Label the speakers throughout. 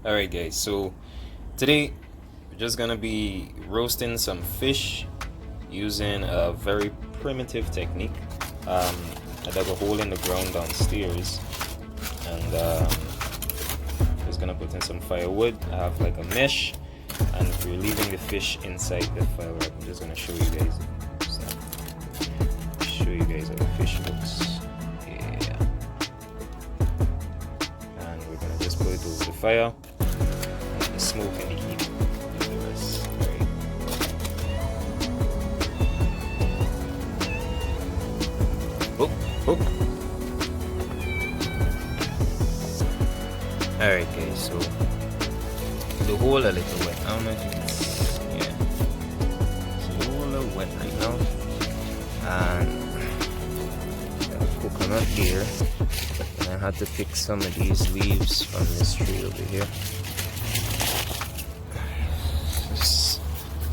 Speaker 1: Alright guys, so today we're just gonna be roasting some fish using a very primitive technique. I dug a hole in the ground downstairs and just gonna put in some firewood. I have like a mesh and we're leaving the fish inside the fire. I'm just gonna show you guys. Show you guys how the fish looks. Yeah. And we're gonna just put it over the fire. The smoke and the heat and the rest. Right. Oh, oh. Alright guys, so the hole a little wet. I don't know if you can see. Yeah. So the hole a little wet right now. And got a coconut here. And I had to pick some of these leaves from this tree over here.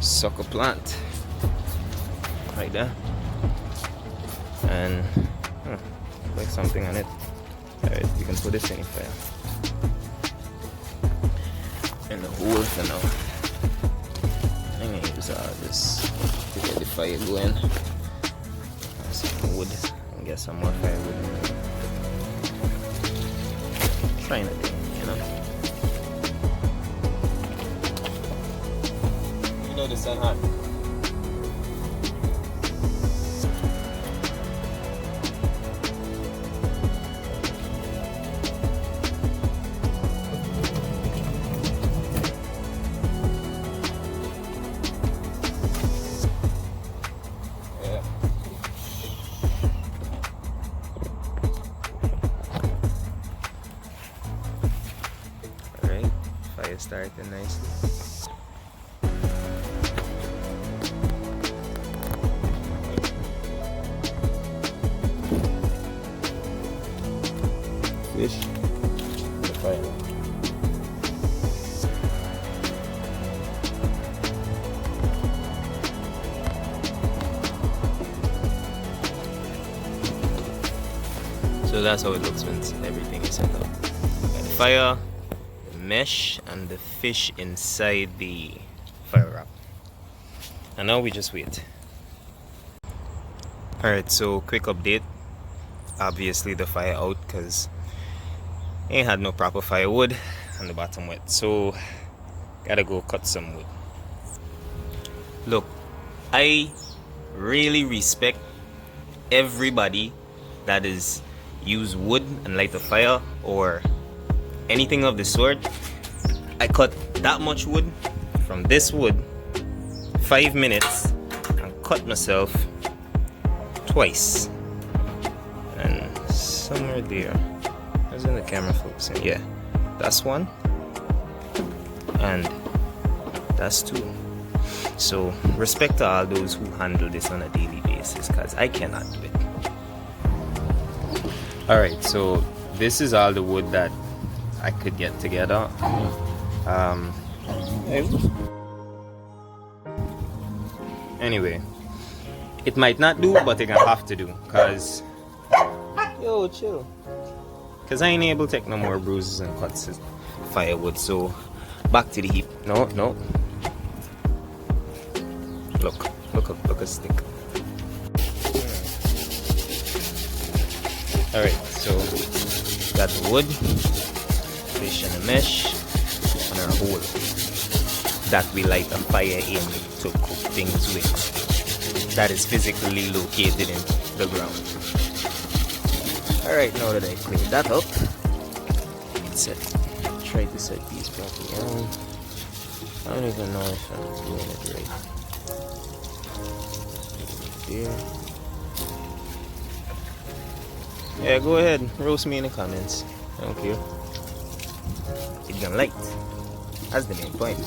Speaker 1: Sucker plant like that, and like something on it. Alright, you can put this in the fire in the hole for now. I'm gonna use this to get the fire going. Some wood and get some more firewood in there. Trying to do, you know. The sun hot. Yeah. All right, fire starting nicely. Fish in the fire. So that's how it looks when everything is set up. Got the fire, the mesh, and the fish inside the fire wrap. And now we just wait. Alright, so quick update. Obviously the fire out because ain't had no proper firewood and the bottom wet, so gotta go cut some wood. Look, I really respect everybody that is use wood and light a fire or anything of the sort. I cut that much wood from this wood 5 minutes and cut myself twice. And somewhere there, where's in the camera focusing? Yeah, that's one and that's two. So respect to all those who handle this on a daily basis, because I cannot do it. Alright, so this is all the wood that I could get together. Anyway, it might not do, but it gonna have to do, cause yo, chill. Cause I ain't able to take no more bruises and cuts of firewood. So back to the heap. No. Look a stick. Alright, so got the wood, fish and a mesh, and our hole that we light a fire in to cook things with. That is physically located in the ground. Alright, now that I cleared that up, try to set these properly. I don't even know if I'm doing it right. There. Yeah, go ahead, roast me in the comments. I don't care. It's gonna light. That's the main point.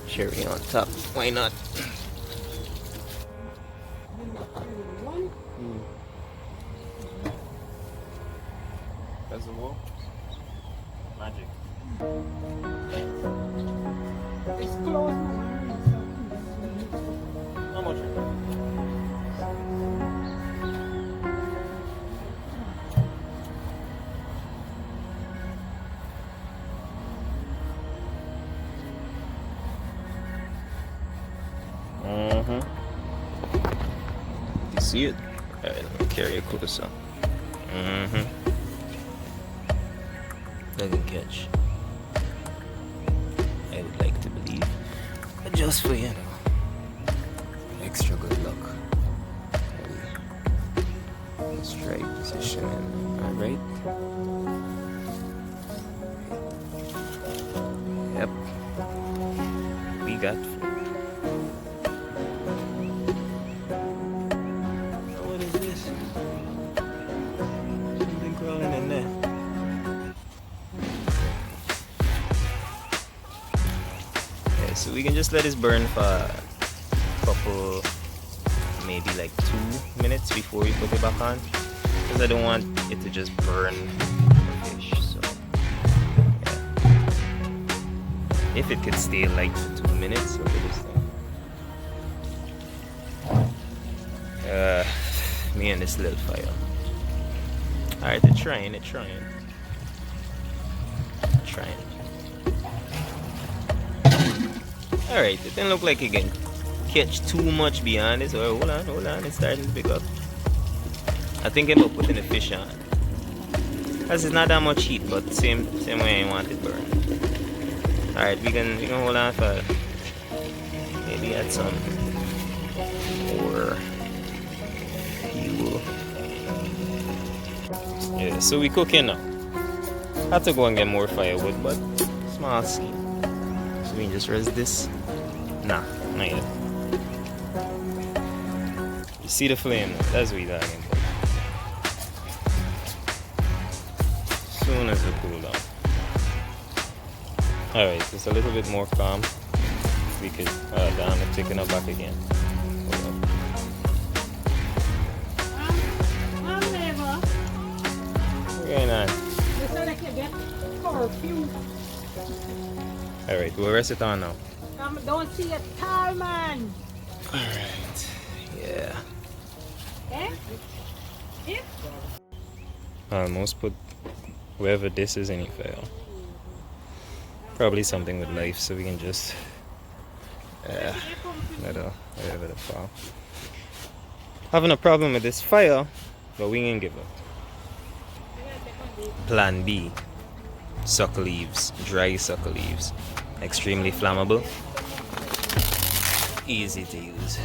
Speaker 1: Cherry on top. Why not? That's the wall. Magic.
Speaker 2: It's closed.
Speaker 1: How much? see it? Alright, let me carry it closer. Doesn't catch. I would like to believe. But just for, extra good luck. Strike position. Alright. Yep. We got. What is this? Something crawling in there. Yeah, so we can just let this burn for a couple, maybe like 2 minutes before we put it back on. Because I don't want it to just burn the fish. So, yeah. If it could stay light for 2 minutes, look at this thing. Me and this little fire. Alright, they're trying. Alright, it didn't look like it can catch too much beyond this. Oh, hold on, it's starting to pick up. I think I'm about putting the fish on. Because it's not that much heat, but same way I want it burned. Alright, we can hold on for maybe add some more fuel. Yeah, so we cooking now. Have to go and get more firewood, but small scale. So we can just rest this. Nah, not yet. You see the flame? That's what we're talking about. Soon as it cool down. Alright, it's a little bit more calm. We could down and taking it back again. What's going on? Alright, we'll rest it on now.
Speaker 2: Don't see a tall man.
Speaker 1: Alright, yeah. Almost put wherever this is any fail. Probably something with life, so we can just let it fall. Having a problem with this fire, but we ain't give up. Plan B. Sucker leaves, dry sucker leaves. Extremely flammable. Easy to use.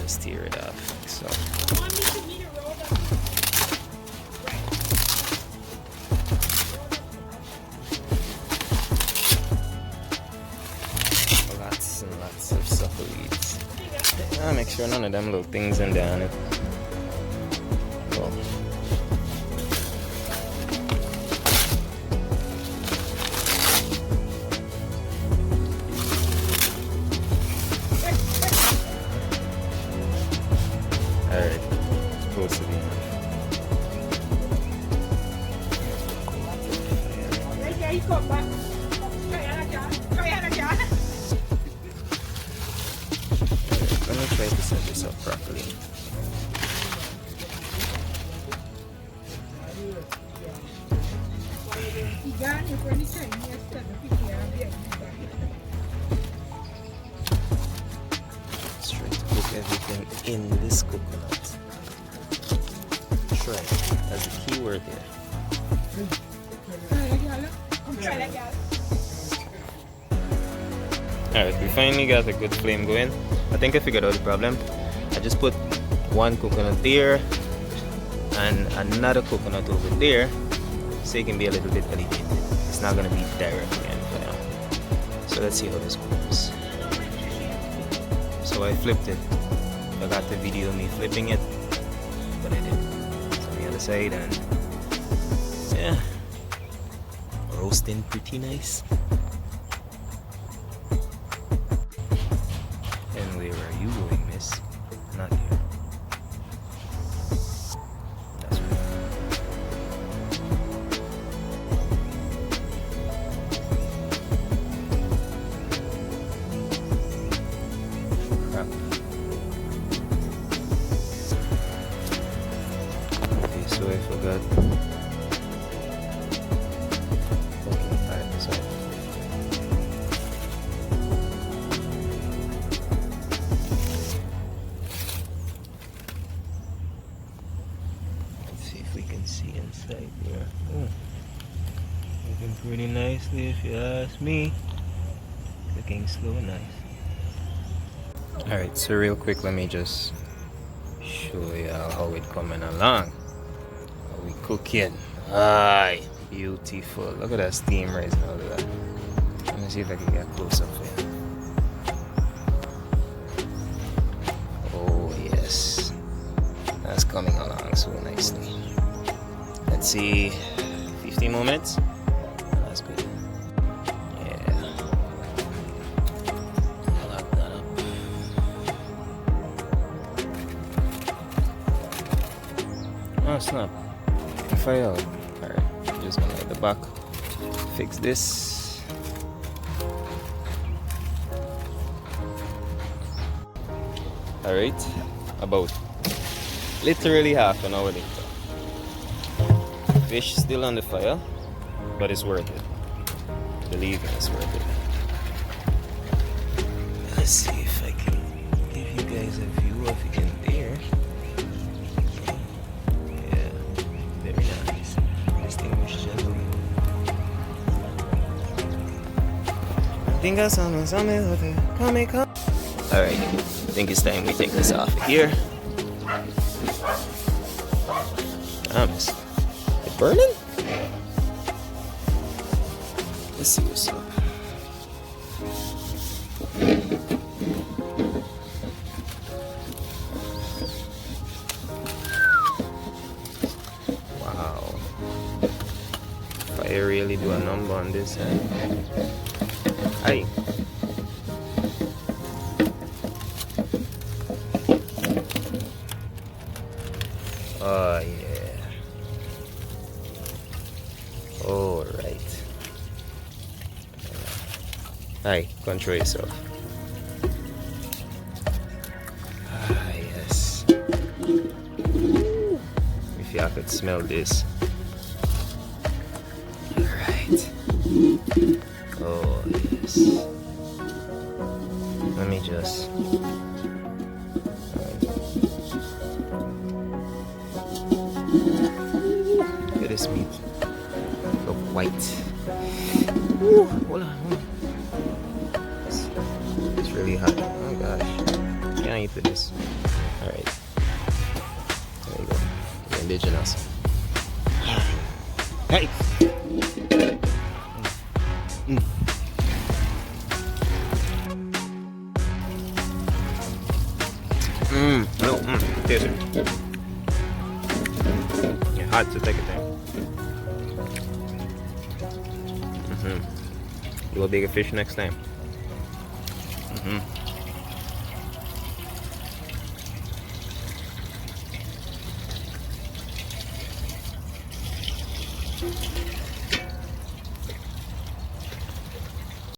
Speaker 1: Just tear it off like so. Lots and lots of sucker leaves. I'll make sure none of them little things in there on it. Well. Alright, supposed to be enough. Let me try to set this up properly. Let's try to cook everything in this coconut. Try. That's the key word here. Alright, we finally got a good flame going. I think I figured out the problem. I just put one coconut there and another coconut over there so it can be a little bit elevated. It's not going to be directly on fire. So let's see how this goes. So I flipped it. I got the video of me flipping it, but I didn't. It's on the other side and yeah, roasting pretty nice. And where are you going, miss? Not here. That's right. Crap. Okay, so I forgot. Okay, alright, so if we can see inside here. Oh, looking pretty nicely if you ask me. Looking slow and nice. Alright, so real quick, let me just show you how it coming along. How we cooking. Aye, beautiful. Look at that steam rising out of that. Let me see if I can get close up here. Oh yes, that's coming along so nicely. Let's see, 15 more minutes. That's good. Yeah. Lock that up. Oh snap! Fire out. Alright, just gonna let the back fix this. Alright, about literally half an hour later. Fish still on the fire, but it's worth it. Believe me, it's worth it. Let's see if I can give you guys a view of it in there. Yeah, very nice. Distinguished gentleman. I think I saw something. Come. Alright, I think it's time we take this off here. Damn, is it burning? Let's see what's up. Wow. Fire really do a number on this end. Aye. Oh yeah. All right. Hi, control yourself. Ah yes. If y'all could smell this. All right. Oh yes. Let me just. Look at this meat. Look white. Ooh, hold on. It's really hot. Oh gosh. Can't eat this. Alright. There you go. The indigenous. Hey! Taste it. Yeah, hot to take it there. A little bigger fish next time.